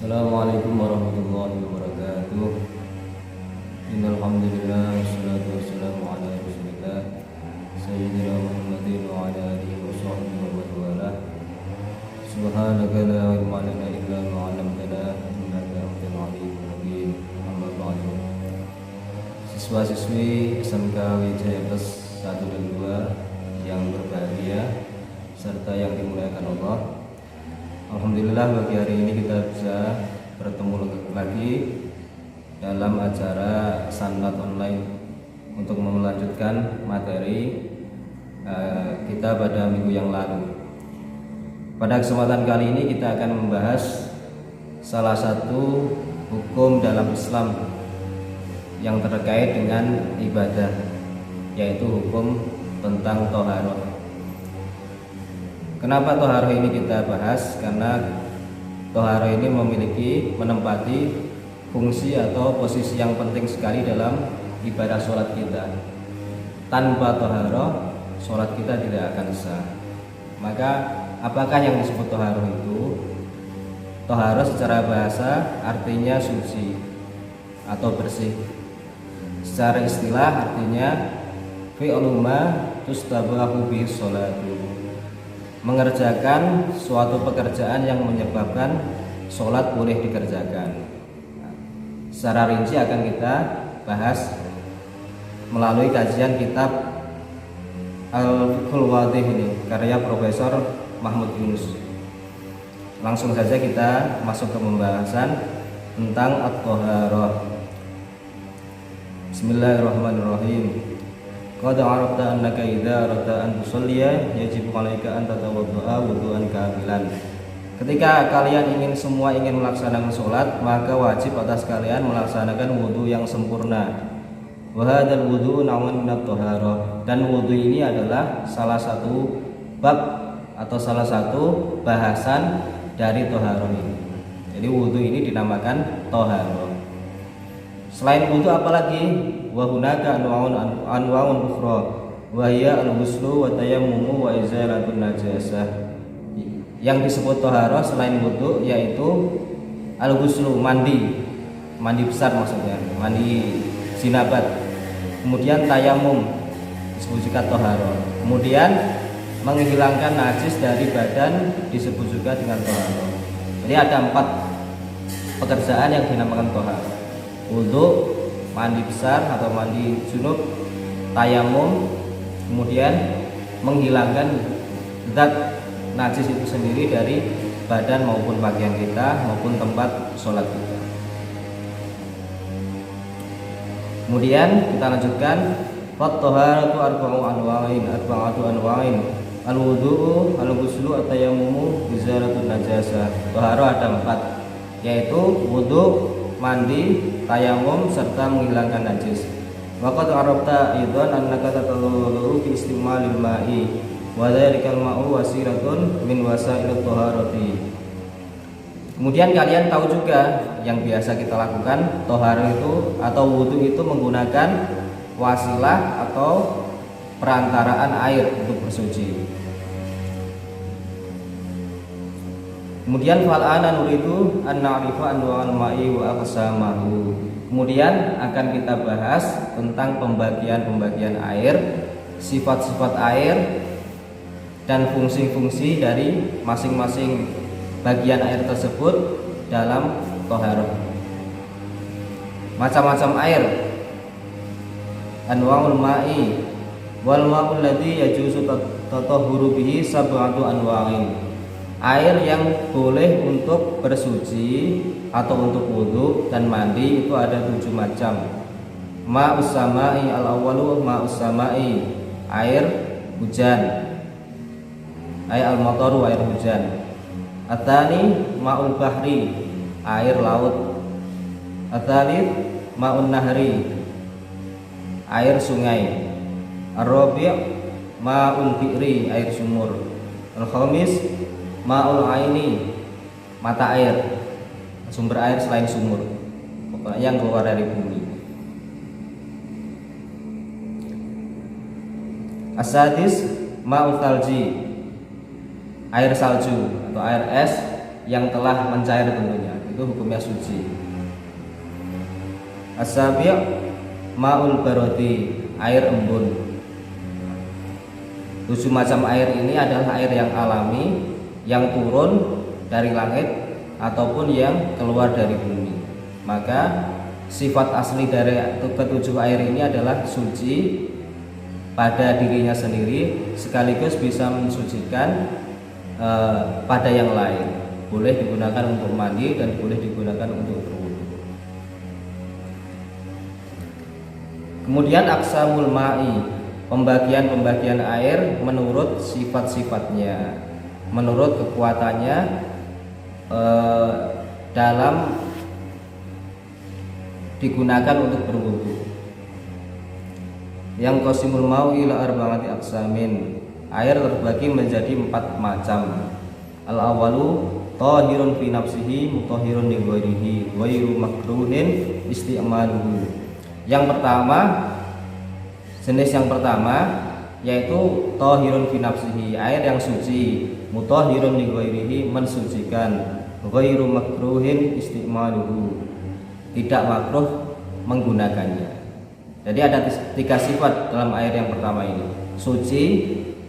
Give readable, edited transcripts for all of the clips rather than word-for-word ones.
Assalamualaikum warahmatullahi wabarakatuh. Innal hamdalillah wassalatu wassalamu ala rasulillah sayyidina Muhammadin wa ala alihi wa sahbihi wa man walah. Subhanaka la ilma lana illa ma 'allamtana innaka antal alimul hakim. Amma ba'du. Siswa-siswi SMK Wijaya Plus 1 dan 2 yang berbahagia serta yang dimuliakan Allah. Alhamdulillah bagi hari ini kita bisa bertemu lagi dalam acara Sanlat Online untuk melanjutkan materi kita pada minggu yang lalu. Pada kesempatan kali ini kita akan membahas salah satu hukum dalam Islam yang terkait dengan ibadah, yaitu hukum tentang thaharah. Kenapa thaharah ini kita bahas? Karena thaharah ini menempati fungsi atau posisi yang penting sekali dalam ibadah sholat kita. Tanpa thaharah, sholat kita tidak akan sah. Maka apakah yang disebut thaharah itu? Thaharah secara bahasa artinya suci atau bersih. Secara istilah artinya fi'lu ma tustabahu bihi sholatu, mengerjakan suatu pekerjaan yang menyebabkan sholat boleh dikerjakan. Secara rinci akan kita bahas melalui kajian kitab Al-Fiqhul Wadih ini, karya Profesor Mahmud Yunus. Langsung saja kita masuk ke pembahasan tentang at-thaharah. Bismillahirrahmanirrahim. Qad arafta annaka idza aradta an tusalliya yajibu 'alaika an tatawadda'a wudhu'an kamilan. Ketika kalian semua ingin melaksanakan sholat, maka wajib atas kalian melaksanakan wudhu yang sempurna. Wa hadzal wudhu naw'un minat thaharah, dan wudhu ini adalah salah satu bab atau salah satu bahasan dari thaharah ini. Jadi wudhu ini dinamakan thaharah. Selain wudhu apalagi? Wa hunaka anwa'un ukhra wa hiya al-ghuslu wa tayammumu wa izalatun najasah. Yang disebut thaharah selain wudhu yaitu al-ghuslu, mandi besar maksudnya, mandi jinabat. Kemudian tayammum disebut juga thaharah. Kemudian menghilangkan najis dari badan disebut juga dengan thaharah. Jadi ada 4 pekerjaan yang dinamakan thaharah: wudhu, mandi besar atau mandi junub, tayamum, kemudian menghilangkan zat najis itu sendiri dari badan maupun pakaian kita maupun tempat sholat kita. Kemudian kita lanjutkan, at-thaharatu arba'atu anwa'in al-wudu'u, al-ghuslu, at-tayammumu, izalatun najasah. Thaharah ada 4, yaitu wudhu, mandi, tayamum, serta menghilangkan najis. Waqad arafta aidan annaka tatawadu fi istimalil ma'i wa dzalikal ma'u wasilatun min wasailit thaharati. Kemudian kalian tahu juga yang biasa kita lakukan, thaharah itu atau wudu itu menggunakan wasilah atau perantaraan air untuk bersuci. Kemudian fal'ana nuridu an na'rifa anwa'al ma'i wa aqsamahu. Kemudian akan kita bahas tentang pembagian air, sifat-sifat air, dan fungsi-fungsi dari masing-masing bagian air tersebut dalam thaharah. Macam-macam air. Anwa'ul ma'i wal ma'ul ladzi yajuzu tatahhuru bihi sab'atu anwa'in. Air yang boleh untuk bersuci atau untuk wudhu dan mandi itu ada 7 macam. Ma'us sama'i al-awwalu ma'us sama'i, air hujan, al-mataru, air hujan. At-tani ma'ul bahri, air laut. At-thalith ma'un nahri, air sungai. Ar-rabi' ma'ul bi'ri, air sumur. Al-khamis ma'ul aini, mata air, sumber air selain sumur, pokoknya yang keluar dari bumi. As-sadis ma'ul talji, air salju atau air es yang telah mencair tentunya. itu hukumnya suci. As-sabi' ma'ul barodi, air embun. 7 macam air ini adalah air yang alami, yang turun dari langit ataupun yang keluar dari bumi. Maka sifat asli dari ketujuh air ini adalah suci pada dirinya sendiri, sekaligus bisa mensucikan pada yang lain. Boleh digunakan untuk mandi dan boleh digunakan untuk berwudu. Kemudian aqsamul ma'i, pembagian air menurut sifat-sifatnya, menurut kekuatannya dalam digunakan untuk berwudu. Yang qasimul ma'u ila arba'ati aqsamin, air terbagi menjadi 4 macam. Al-awwalu tahirun fi nafsihi mutahhirun li ghairihi ghairu makruhin isti'maluhu. Yang pertama, jenis yang pertama yaitu tahirun fi nafsihi, air yang suci, mutahhirun li ghairihi, mensucikan, ghairu makruhin isti'maluhu, tidak makruh menggunakannya. Jadi ada 3 sifat dalam air yang pertama ini: suci,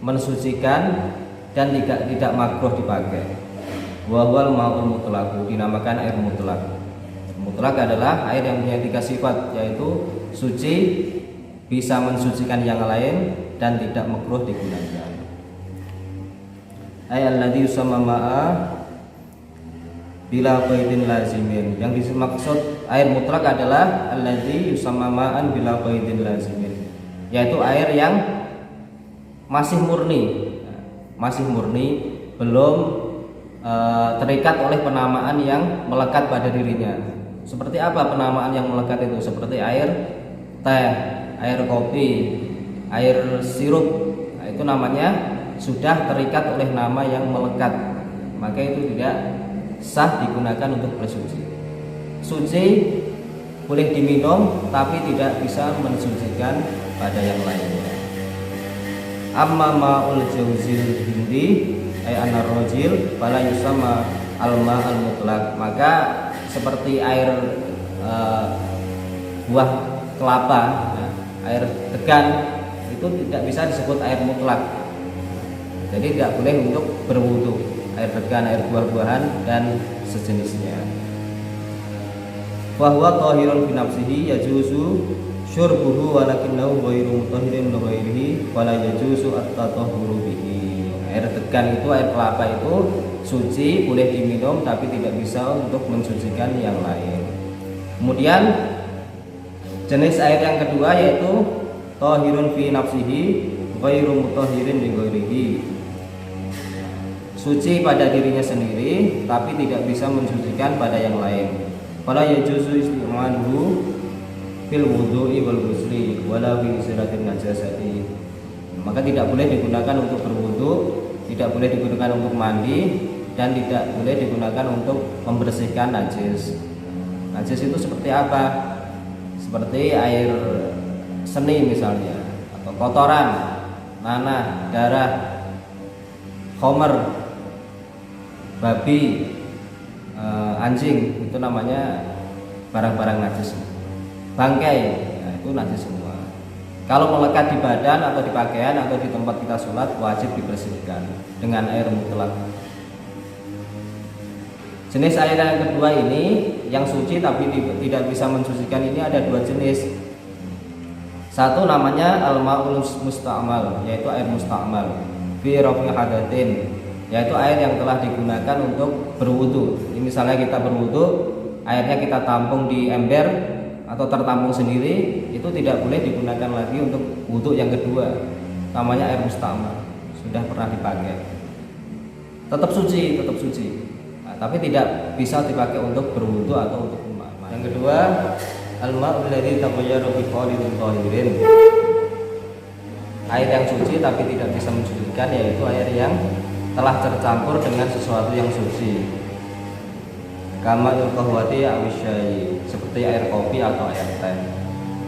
mensucikan, dan tidak makruh dipakai. Wa huwal ma'ul mutlaq, dinamakan air mutlak. Mutlak adalah air yang punya 3 sifat, yaitu suci, bisa mensucikan yang lain, dan tidak makruh digunakan. Alladzi yusamma ma'a bila qaidin lazimin. Yang dimaksud air mutlak adalah alladzi yusamma ma'an bila qaidin lazimin, yaitu air yang masih murni, belum terikat oleh penamaan yang melekat pada dirinya. Seperti apa penamaan yang melekat itu? Seperti air teh, air kopi, air sirup. Nah, itu namanya sudah terikat oleh nama yang melekat, maka itu tidak sah digunakan untuk bersuci. Suci boleh diminum tapi tidak bisa mensucikan pada yang lainnya. Amma ma'ul jauzil hindi ay anarrojil fala yusamma alma al mutlak. Maka seperti air buah kelapa, air degan, itu tidak bisa disebut air mutlak. Jadi tidak boleh untuk berwudu. Air degan, air buah-buahan dan sejenisnya. Wa huwa tahirun fi nafsihi yajuzu syurbuhu walakinnahu ghairu mutahhirin li ghairihi wala yajuzu at-tatahhuru bihi. Air degan itu, air kelapa itu suci, boleh diminum tapi tidak bisa untuk mensucikan yang lain. Kemudian jenis air yang kedua yaitu tahirun fi nafsihi ghairu mutahhirin li ghairihi. Suci pada dirinya sendiri tapi tidak bisa mensucikan pada yang lain. Fala yajuzu isti'maluhu fil wudu'i wal ghusli wala fi siratin najasati. Maka tidak boleh digunakan untuk berwudu, tidak boleh digunakan untuk mandi, dan tidak boleh digunakan untuk membersihkan najis. Najis itu seperti apa? Seperti air seni misalnya, atau kotoran, nanah, darah, khomer, babi, anjing, itu namanya barang-barang najis. Bangkai, nah itu najis semua. Kalau melekat di badan atau di pakaian atau di tempat kita sholat, wajib dibersihkan dengan air mutlak. Jenis air yang kedua ini yang suci tapi tidak bisa mensucikan ini ada 2 jenis. Satu namanya al-ma'ul musta'mal, yaitu air musta'mal fi rafi hadatin, yaitu air yang telah digunakan untuk berwudu. Ini misalnya kita berwudu, airnya kita tampung di ember atau tertampung sendiri, itu tidak boleh digunakan lagi untuk wudu yang kedua. Namanya air musta'mal, sudah pernah dipakai, tetap suci. Nah, tapi tidak bisa dipakai untuk berwudu atau untuk mandi. Yang kedua, al-ma'ul ladzi taghayyaru bi qalilin tahirin, air yang suci tapi tidak bisa mensucikan, yaitu air yang telah tercampur dengan sesuatu yang suci. Kama al-qahwati awisyai, seperti air kopi atau air teh.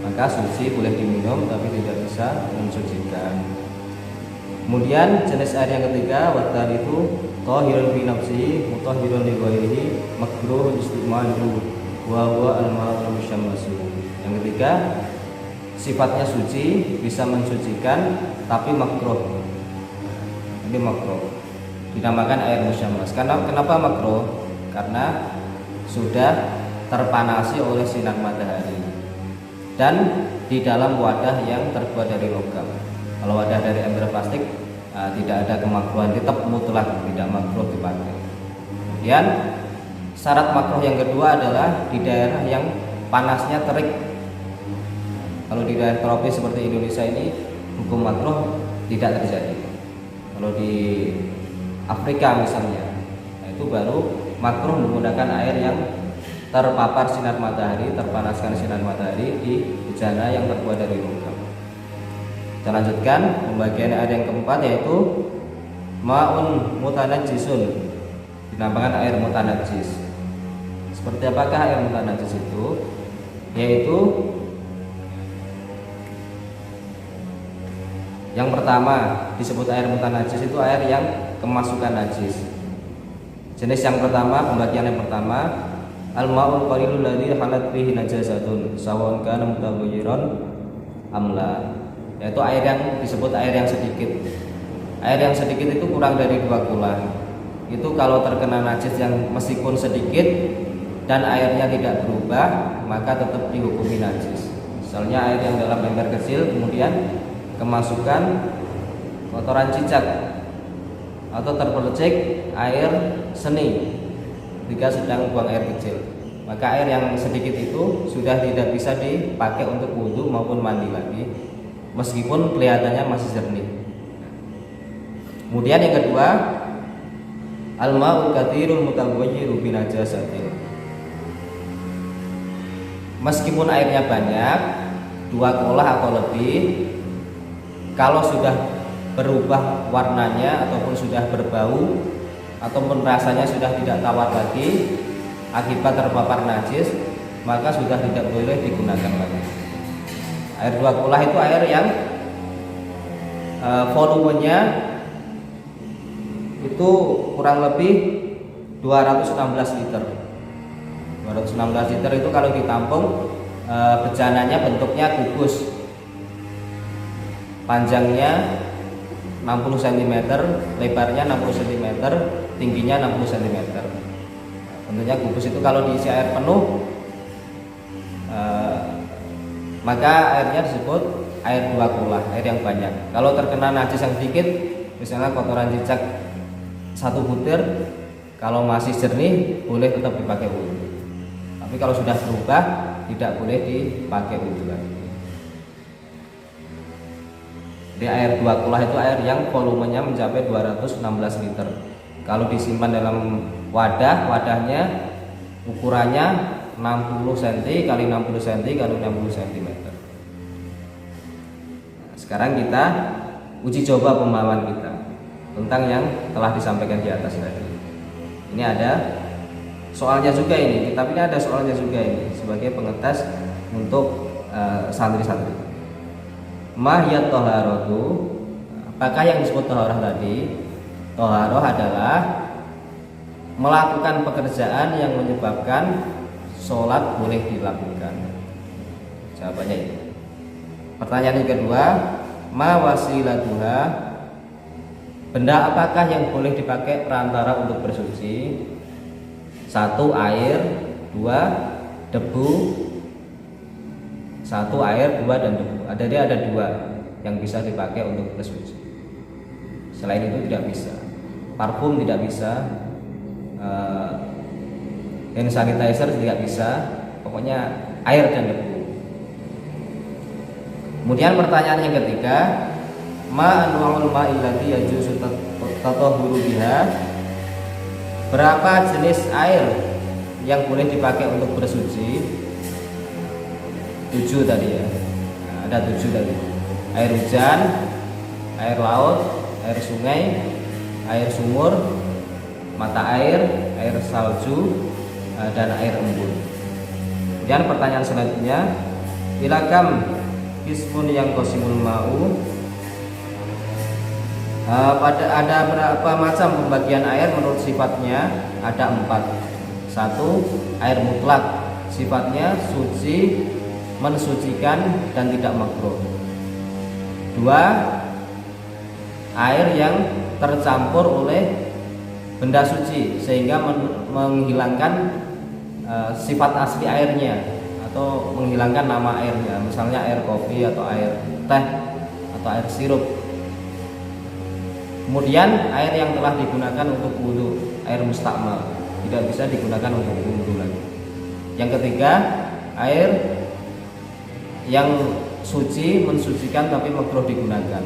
Maka suci, boleh diminum tapi tidak bisa mensucikan. Kemudian jenis air yang ketiga watar itu tahirun fi nafsihi mutahhirun li ghairihi makruh istimalu wa huwa al-ma'ul musyammasu. Yang ketiga sifatnya suci, bisa mensucikan tapi makruh. Ini makruh. Dinamakan air musyammas. Kenapa makruh? Karena sudah terpanasi oleh sinar matahari dan di dalam wadah yang terbuat dari logam. Kalau wadah dari ember plastik tidak ada kemakruhan, tetap mutlak tidak makruh dipakai. Kemudian syarat makruh yang kedua adalah di daerah yang panasnya terik. Kalau di daerah tropis seperti Indonesia ini hukum makruh tidak terjadi. Kalau di Afrika misalnya, itu baru makruh menggunakan air yang terpapar sinar matahari, terpanaskan sinar matahari di bejana yang terbuat dari logam. Kita lanjutkan pembagian air yang keempat yaitu ma'un mutanajjisun, dinamakan air mutanajjis. Seperti apakah air mutanajjis itu? Yaitu yang pertama disebut air mutanajjis itu air yang kemasukan najis. Jenis yang pertama, pembagian yang pertama al-ma'ul qalilul ladzi halat fihi najasatun sawaun kana mutaghayyiran amla, yaitu air yang disebut air yang sedikit. Air yang sedikit itu kurang dari 2 kula. Itu kalau terkena najis yang meskipun sedikit dan airnya tidak berubah, maka tetap dihukumi najis. Misalnya air yang dalam ember kecil kemudian kemasukan kotoran cicak atau terpercik air seni ketika sedang buang air kecil, maka air yang sedikit itu sudah tidak bisa dipakai untuk wudhu maupun mandi lagi meskipun kelihatannya masih jernih. Kemudian yang kedua al-ma'ul katsirul mutaghayyiru bi najasatin, meskipun airnya banyak 2 kolah atau lebih, kalau sudah berubah warnanya ataupun sudah berbau ataupun rasanya sudah tidak tawar lagi akibat terpapar najis, maka sudah tidak boleh digunakan lagi. Air 2 kolah itu air yang volumenya itu kurang lebih 216 liter. 216 liter itu kalau ditampung bejananya bentuknya kubus, panjangnya 60 cm, lebarnya 60 cm, tingginya 60 cm. Tentunya kubus itu kalau diisi air penuh maka airnya disebut air 2 kolah, air yang banyak. Kalau terkena najis yang sedikit, misalnya kotoran cicak 1 butir, kalau masih jernih boleh tetap dipakai wudhu. Tapi kalau sudah berubah tidak boleh dipakai wudhu lagi. Jadi air 2 kolah itu air yang volumenya mencapai 216 liter. Kalau disimpan dalam wadahnya ukurannya 60 cm kali 60 cm kali 60 cm. Nah, sekarang kita uji coba pemahaman kita tentang yang telah disampaikan di atas tadi. Ini ada soalnya juga ini, tapi ini ada soalnya juga ini sebagai pengetes untuk santri-santri. Mahiyat toharotu, apakah yang disebut toharoh tadi? Toharoh adalah melakukan pekerjaan yang menyebabkan sholat boleh dilakukan. Jawabannya itu. Pertanyaan yang kedua, ma wasilatuha, benda apakah yang boleh dipakai perantara untuk bersuci? 1 air, 2 debu. 1 air, 2 dan debu. Ada 2 yang bisa dipakai untuk bersuci. Selain itu tidak bisa. Parfum tidak bisa, hand sanitizer tidak bisa, pokoknya air dan debu. Kemudian pertanyaan yang ketiga, ma anwa'ul ma'il lati yajuzu tatahhuru biha, berapa jenis air yang boleh dipakai untuk bersuci? 7 tadi ya. Nah, ada 7 tadi. Air hujan, air laut, air sungai, air sumur, mata air, air salju, dan air embun. Kemudian pertanyaan selanjutnya, ilakam ismun yang qasimul ma'u, Ada berapa macam pembagian air menurut sifatnya? Ada 4. 1. Air mutlak, sifatnya suci, mensucikan dan tidak makruh. 2. Air yang tercampur oleh benda suci sehingga menghilangkan sifat asli airnya atau menghilangkan nama airnya, misalnya air kopi atau air teh atau air sirup. Kemudian air yang telah digunakan untuk wudhu, air mustakmal, tidak bisa digunakan untuk wudhu lagi. Yang ketiga, air yang suci, mensucikan tapi makruh digunakan,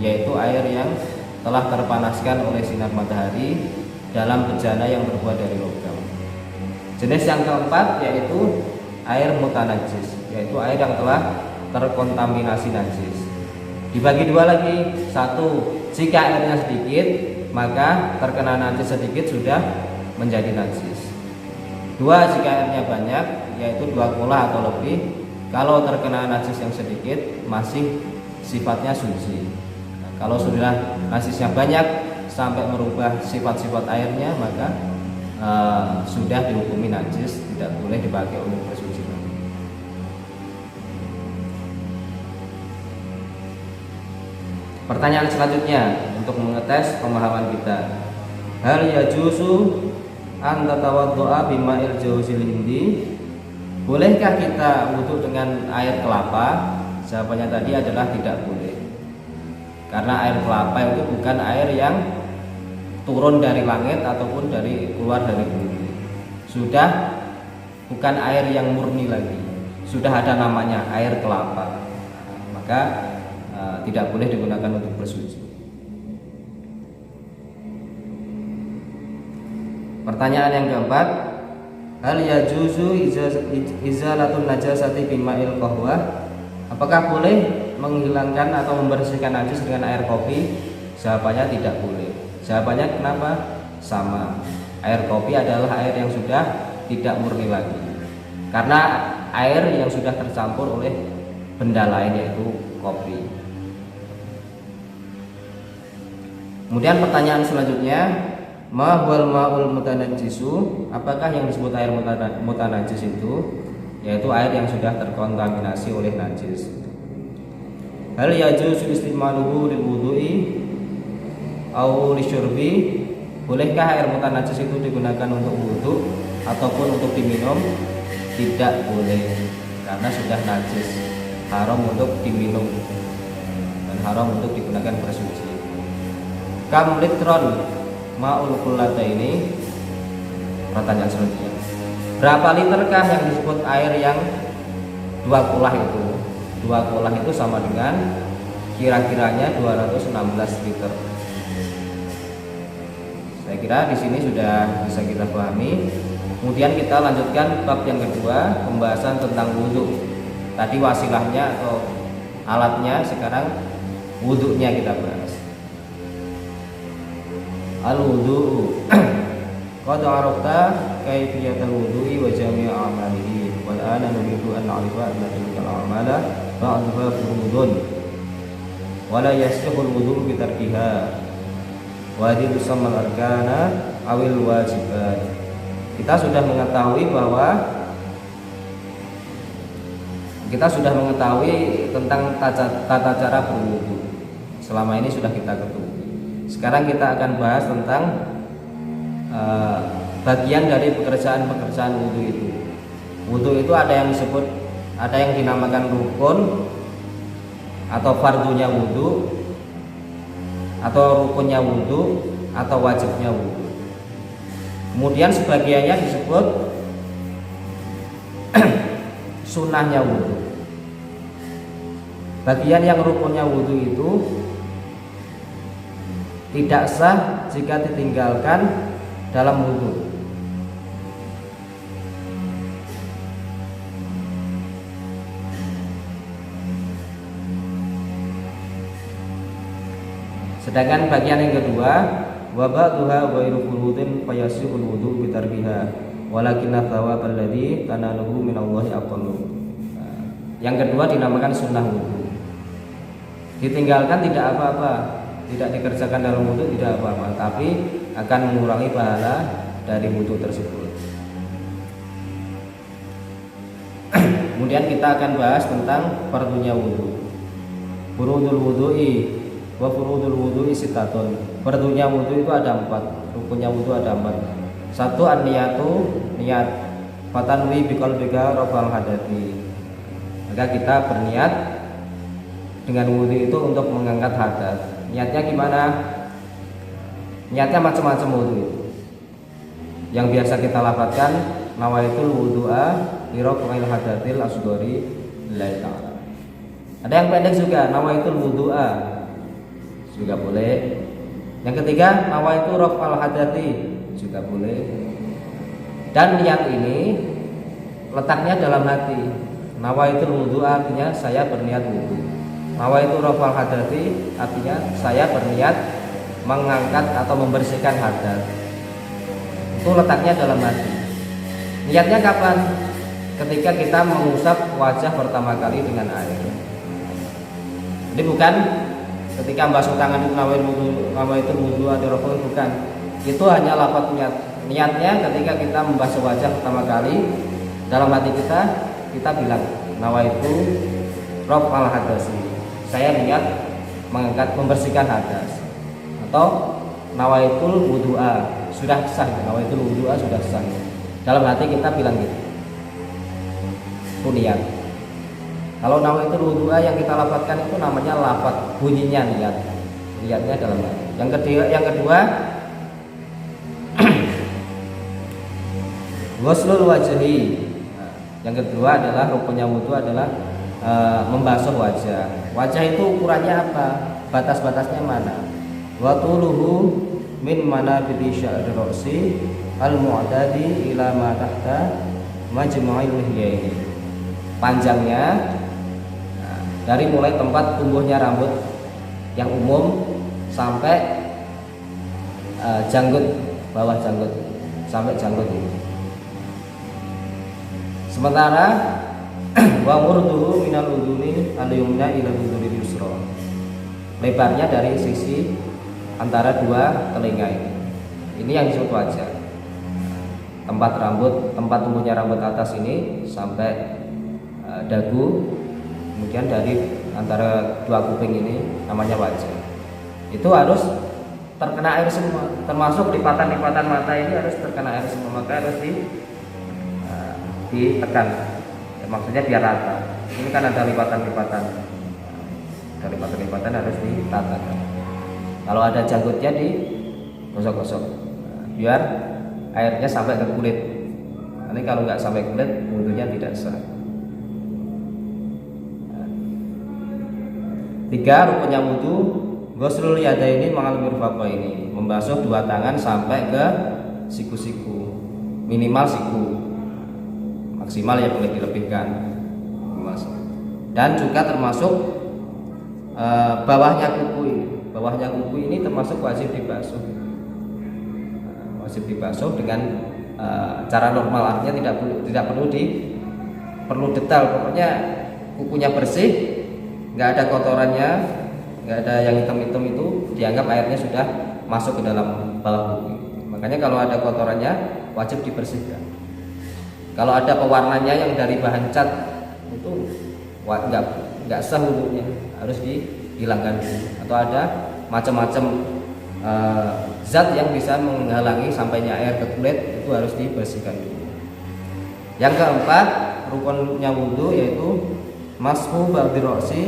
yaitu air yang telah terpanaskan oleh sinar matahari dalam bejana yang terbuat dari logam. Jenis yang keempat yaitu air mutanajis, yaitu air yang telah terkontaminasi najis. Dibagi dua lagi. 1. Jika airnya sedikit, maka terkena najis sedikit sudah menjadi najis. 2. Jika airnya banyak, yaitu 2 kolah atau lebih, kalau terkena najis yang sedikit masih sifatnya suci. Kalau sudah najisnya banyak sampai merubah sifat-sifat airnya, maka sudah dihukumi najis, tidak boleh dipakai untuk bersuci. Pertanyaan selanjutnya untuk mengetes pemahaman kita. Hal yajuzu an tatawaddu'a bima'il jawzil hindi? Bolehkah kita wudu dengan air kelapa? Jawabannya tadi adalah tidak boleh. Karena air kelapa itu bukan air yang turun dari langit ataupun keluar dari bumi. Sudah bukan air yang murni lagi. Sudah ada namanya air kelapa. Maka tidak boleh digunakan untuk bersuci. Pertanyaan yang keempat, hal yajuzu izalatun najasati bima'il qahwah? Apakah boleh menghilangkan atau membersihkan najis dengan air kopi? Jawabannya tidak boleh. Jawabannya kenapa? Sama. Air kopi adalah air yang sudah tidak murni lagi. Karena air yang sudah tercampur oleh benda lain yaitu kopi. Kemudian pertanyaan selanjutnya, ma huwal ma'ul mutanajjisu? Apakah yang disebut air mutanajjis itu? Yaitu air yang sudah terkontaminasi oleh najis. Hal yajuzu istimaluhu lil wudu'i au lisyurbi? Bolehkah air mutanajjis itu digunakan untuk wudu ataupun untuk diminum? Tidak boleh, karena sudah najis, haram untuk diminum dan haram untuk digunakan bersuci. Kam litron ma'ul kullata ini? Pertanyaan selanjutnya, berapa literkah yang disebut air yang 2 kulah itu? 2 kulah itu sama dengan kira-kiranya 216 liter. Saya kira di sini sudah bisa kita pahami. Kemudian kita lanjutkan bab yang kedua, pembahasan tentang wudhu. Tadi wasilahnya atau alatnya, sekarang wudhunya kita bahas. Al-wudu. Qad arafta kaifiyatal wudu'i wa jami' a'malihi wal ana nuridu an na'rifa anna tilkal a'mala ba'daha furudun wa la yasihul wudu' bi tarkiha wa hadhihi tusammal arkana awil wajibat. Kita sudah mengetahui tentang tata cara berwudu. Selama ini sudah kita ketahui. Sekarang kita akan bahas tentang bagian dari pekerjaan wudu itu. Wudu itu ada yang dinamakan rukun atau fardunya wudu, atau rukunnya wudu, atau wajibnya wudu. Kemudian sebagiannya disebut sunnahnya wudu. Bagian yang rukunnya wudu itu tidak sah jika ditinggalkan dalam wudu. Sedangkan bagian yang kedua, wa ba'duha ghairu furudin fayasihul wudu bi tarbiha walakinna thawabal ladzi tanaluhu minallahi aqallu. Yang kedua dinamakan sunnah wudu. Ditinggalkan tidak apa-apa, tidak dikerjakan dalam wudhu tidak apa-apa, tapi akan mengurangi pahala dari wudhu tersebut. Kemudian kita akan bahas tentang fardunya wudhu. Furudul wudhu'i wa furudul wudhu'i sitatun. Fardunya wudhu itu ada 4, rukunnya wudhu ada 4. 1 an-niyatu, niat. Fatanwi biqalbika rafal hadati. Maka kita berniat dengan wudhu itu untuk mengangkat hadas. Niatnya gimana? Niatnya macam-macam wudhu itu. Yang biasa kita lafadzkan nawaitul wudhu'a li raf'il hadatil asghari lillahi ta'ala. Ada yang pendek juga, nawaitul wudhu'a juga boleh. Yang ketiga, nawaitu raf'al hadati juga boleh. Dan niat ini letaknya dalam hati. Nawaitul wudhu'a artinya saya berniat wudhu. Nawaitu raf'al hadati artinya saya berniat mengangkat atau membersihkan hadas. Itu letaknya dalam hati. Niatnya kapan? Ketika kita mengusap wajah pertama kali dengan air. Jadi bukan ketika membasuh tangan itu nawaitul wudhu atau raf'ul, bukan. Itu hanya lafaz niat. Niatnya ketika kita membasuh wajah pertama kali, dalam hati kita bilang nawaitu raf'al hadasi. Saya niat mengangkat membersihkan hadas. Atau nawaitul wudhu'a, sudah sah. Nawaitul wudhu'a sudah sah. Dalam hati kita bilang gitu. Itu niat. Kalau nawaitul wudhu'a yang kita lafadzkan itu namanya lafadz, bunyinya niat. Niatnya dalam hati. Yang kedua ghuslul wajhi. Yang kedua adalah rukunnya wudhu adalah membasuh wajah. Wajah itu ukurannya apa? Batas-batasnya mana? Wa tuluhu min manabiti sya'ri ra'si al-mu'tadi ila ma tahta majma'il lihyaini. Panjangnya dari mulai tempat tumbuhnya rambut yang umum sampai janggut, bawah janggut sampai janggut ini. Sementara wa murduhu minal udhuni al-yumna ila udhunil yusra. Lebarnya dari sisi antara dua telinga ini. Ini yang disebut wajah. Tempat rambut, tempat tumbuhnya rambut atas ini sampai dagu, kemudian dari antara dua kuping ini namanya wajah. Itu harus terkena air semua, termasuk lipatan-lipatan mata ini harus terkena air semua, maka harus ditekan. Ya, maksudnya biar rata. Ini kan ada lipatan-lipatan, ada lipatan-lipatan harus ditatakan. Kalau ada janggutnya digosok-gosok, biar airnya sampai ke kulit. Nanti kalau nggak sampai kulit, wudhunya tidak sah. 3 rukunnya wudhu ghuslul yadaini ma'al mirfaqaini, membasuh dua tangan sampai ke siku-siku, minimal siku, maksimal ya boleh dilebihkan. Dan juga termasuk bawahnya kuku ini. Bawahnya kuku ini termasuk wajib dibasuh. Wajib dibasuh dengan cara normal, artinya tidak perlu detail. Pokoknya kukunya bersih, nggak ada kotorannya, nggak ada yang hitam-hitam, itu dianggap airnya sudah masuk ke dalam bawah kuku. Makanya kalau ada kotorannya wajib dibersihkan. Kalau ada pewarnanya yang dari bahan cat itu nggak sah wudhunya, harus dihilangkan dulu. Atau ada macam-macam zat yang bisa menghalangi sampainya air ke kulit, itu harus dibersihkan dulu. Yang keempat rukunnya wudhu yaitu mashu ba'di ra'si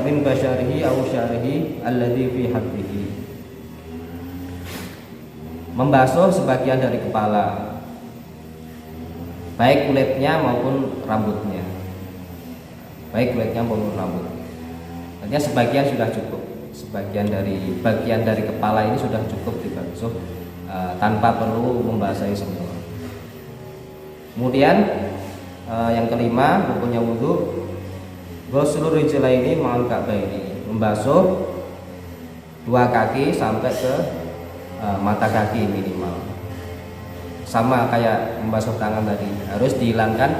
min basyarihi aw syarihi alladhi fi haddihi. Membasuh sebagian dari kepala, baik kulitnya maupun rambutnya. Baik kulitnya maupun rambut. Artinya sebagian sudah cukup. Bagian dari kepala ini sudah cukup dibasuh tanpa perlu membasahi semua. Kemudian yang kelima rukunnya wudhu ghuslur rijlaini ma'al ka'baini, membasuh dua kaki sampai ke mata kaki minimal. Sama kayak membasuh tangan tadi, harus dihilangkan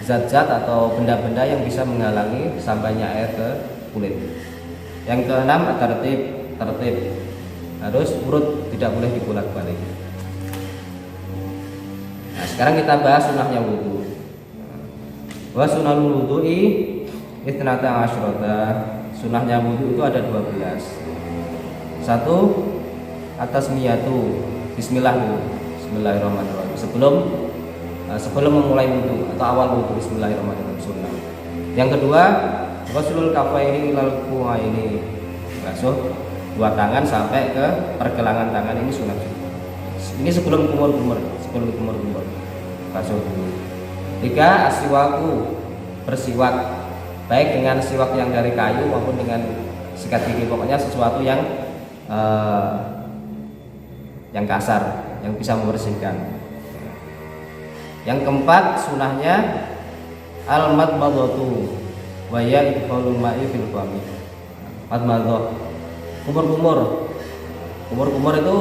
zat-zat atau benda-benda yang bisa menghalangi sampainya air ke kulit. Yang keenam tertib, harus urut, tidak boleh dibolak-balik. Nah, sekarang kita bahas sunahnya wudu. Wa sunanul wudu'i ithnata asyrata. Sunahnya wudu itu ada 12. Satu, atas niyatu, bismillah dulu. Bismillahirrahmanirrahim. Sebelum memulai wudu atau awal wudu, bismillahirrahmanirrahim, sunnah. Yang kedua, ghuslul kafaini ilal ku'aini. Basuh dua tangan sampai ke pergelangan tangan, ini sunnah juga. Ini sebelum kumur-kumur. Basuh dulu. 3, aswaku, bersiwak, baik dengan siwak yang dari kayu maupun dengan sikat gigi, pokoknya sesuatu yang kasar, yang bisa membersihkan. Yang keempat, sunahnya al-madmadhatu wa ya idkhalul ma'i fil fami. Madmadhah, kumur-kumur itu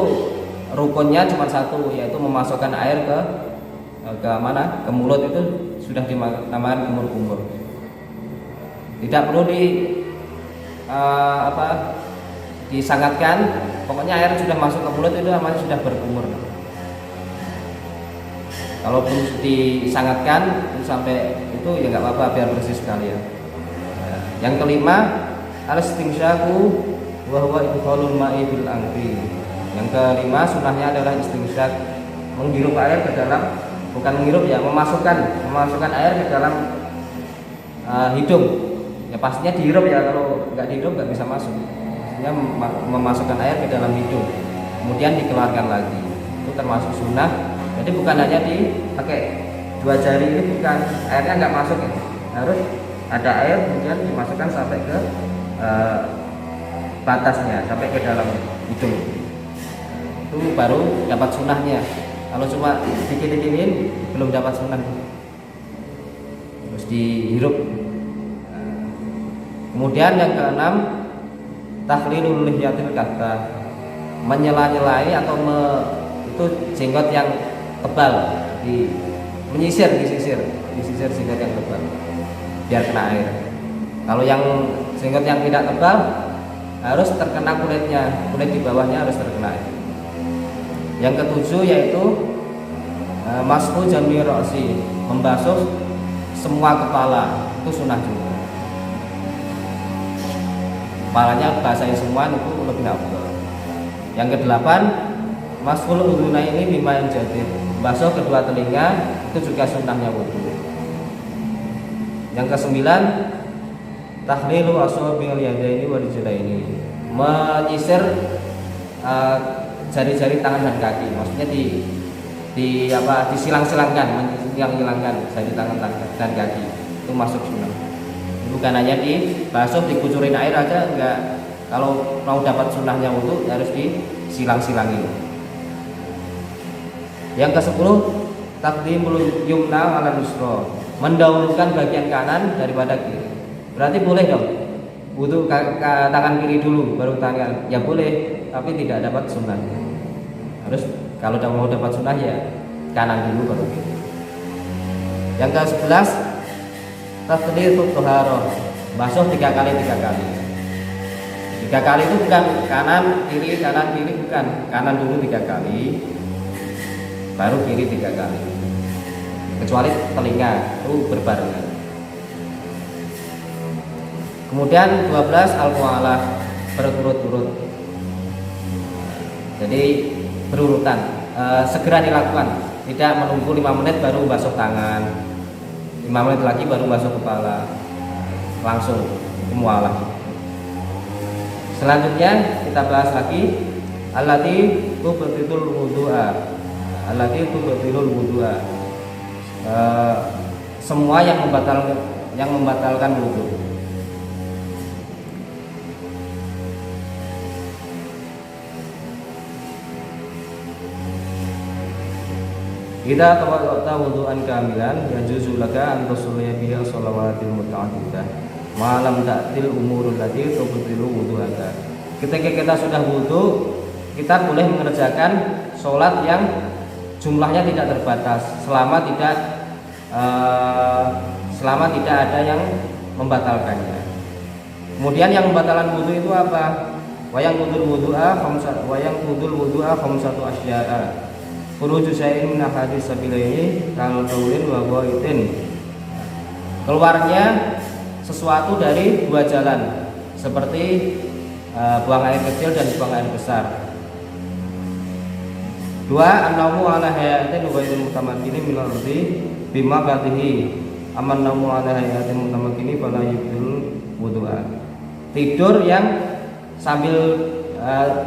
rukunnya cuma satu, yaitu memasukkan air ke mana? Ke mulut, itu sudah dinamakan kumur-kumur. Tidak perlu disangatkan, pokoknya air sudah masuk ke mulut itu namanya sudah berkumur. Kalaupun disangatkan sampai itu ya nggak apa-apa, biar bersih sekalian. Yang kelima, al-istinsyaku wa huwa idkhalul ma'i bil anfi. Yang kelima, sunahnya adalah istinsyak, menghirup air ke dalam, bukan menghirup ya, memasukkan air ke dalam hidung. Ya pastinya dihirup ya, kalau nggak dihirup nggak bisa masuk. Maksudnya memasukkan air ke dalam hidung, kemudian dikeluarkan lagi. Itu termasuk sunnah. Jadi bukan hanya dipakai dua jari ini, bukan, airnya nggak masuk ya. Harus ada air kemudian dimasukkan sampai ke batasnya, sampai ke dalam hidung. Itu baru dapat sunahnya. Kalau cuma dikit-dikitin belum dapat sunah. Terus dihirup. Kemudian yang keenam, takhlilul lihyatil katta, menyela-nyelai atau itu jenggot yang tebal, disisir jenggot yang tebal biar kena air. Kalau yang jenggot yang tidak tebal harus terkena kulitnya, kulit di bawahnya harus terkena air. Yang ketujuh yaitu mashu jami ra'si, membasuh semua kepala, itu sunnah juga. Kepalanya basahin semua, itu lebih afdal. Yang kedelapan, mashul udhunaini bima'in jadid, basuh kedua telinga, itu juga sunnahnya wudu. Yang kesembilan, tahlilu asabil yadaini wa rijlaini, menyisir jari-jari tangan dan kaki, maksudnya disilang-silangkan, menyilang-silangkan jari tangan dan kaki, itu masuk sunnah. Bukan hanya dibasuh, dikucurin air aja, enggak. Kalau mau dapat sunnahnya wudu harus disilang-silangi. Yang ke-10, taqdimul yumna 'ala yusra, mendahulukan bagian kanan daripada kiri. Berarti boleh dong wudu tangan kiri dulu baru tangan, ya boleh, tapi tidak dapat sunnahnya. Harus kalau mau dapat sunnah ya kanan dulu baru kiri. Yang ke-11, tathlithut thaharah, basuh 3 kali. 3 kali itu bukan kanan kiri bukan, kanan dulu 3 kali baru kiri 3 kali, kecuali telinga itu berbarengan. Kemudian 12, al-mu'alah, berturut-turut, jadi berurutan, segera dilakukan, tidak menunggu 5 menit baru basuh tangan, 5 menit lagi baru basuh kepala, langsung mu'alah. Selanjutnya kita bahas lagi allati tubtilul wudu'a, semua yang membatalkan wudu. Idza tawadda wudu'an kamilan yajuzu laka an tusalli bihi shalawatil muta'addidah ma lam ta'til umurul lati tubtilu wudu'aka. Ketika kita sudah wudu, kita boleh mengerjakan sholat yang jumlahnya tidak terbatas selama tidak ada yang membatalkannya. Kemudian yang batalan wudu itu apa? Wayang kudul wudu'a khamsatu asya'a. Khuruju syai'in min ahadits sabilaini kal qaulin wa ghaitin. Keluarnya sesuatu dari dua jalan, seperti buang air kecil dan buang air besar. Dua, an-naumu ala hayatin ghairil mutamakkini min al-ardi bima qatihi. Aman naumu ala hayatin mutamakkini fala yubdul wudu'a. Tidur yang sambil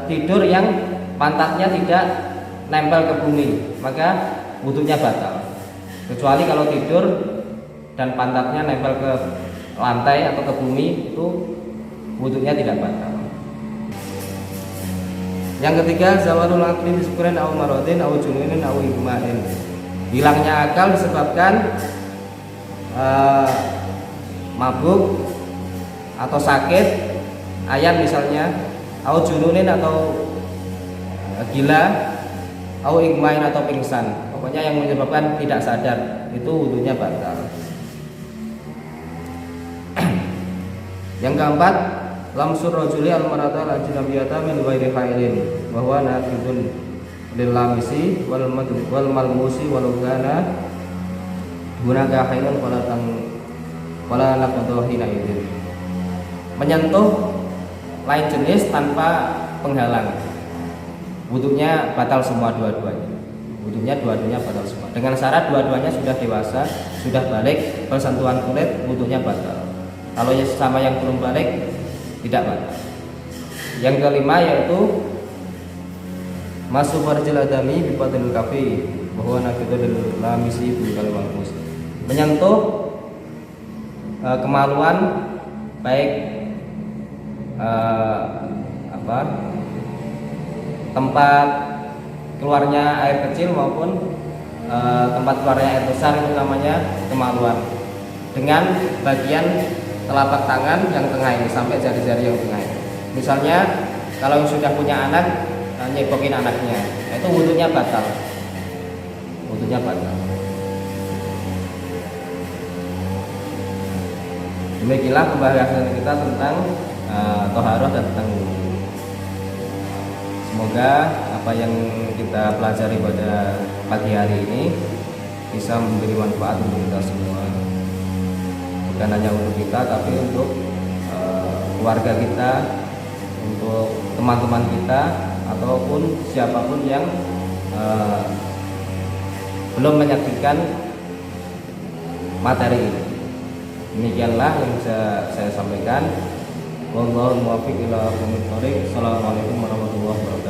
tidur yang pantatnya tidak nempel ke bumi, maka wudunya batal. Kecuali kalau tidur dan pantatnya nempel ke lantai atau ke bumi, itu wudunya tidak batal. Yang ketiga, zawalul aqli bisukrin aw maradin aw jununin aw igma'in. Hilangnya akal disebabkan mabuk atau sakit, ayam misalnya, au jununin atau gila, au igmain atau pingsan. Pokoknya yang menyebabkan tidak sadar, itu wudunya batal. Yang keempat, lamsur rajuli al-marata al-ajnabiyata min ghairi fa'ilin wa huwa naqidun lil lamisi wal malmusi walau kana hunaka hailun wala naqdahu hina idin. Menyentuh lain jenis tanpa penghalang, wudunya batal semua dua-duanya. Wudunya dua-duanya batal semua. Dengan syarat dua-duanya sudah dewasa, sudah balik, bersentuhan kulit, wudunya batal. Kalau sama yang belum balik, tidak batal. Yang kelima yaitu masuk farjil adami bi fadlil kafi bahwa naqidul lamisi bil malmus. Menyentuh kemaluan baik tempat keluarnya air kecil maupun tempat keluarnya air besar, itu namanya kemaluan. Dengan bagian telapak tangan yang tengah ini sampai jari-jari yang tengah ini. Misalnya kalau sudah punya anak, nyebokin anaknya, itu wudunya batal. Wudunya batal. Demikianlah pembahasan kita tentang toharoh dan tentang wudu. Semoga apa yang kita pelajari pada pagi hari ini bisa memberi manfaat untuk kita semua, bukan hanya untuk kita tapi untuk keluarga kita, untuk teman-teman kita, ataupun siapapun yang belum menyaksikan materi ini. Demikianlah yang bisa saya sampaikan. Wallahu muwaffiq ila aqwamit thoriq. Assalamualaikum warahmatullahi wabarakatuh.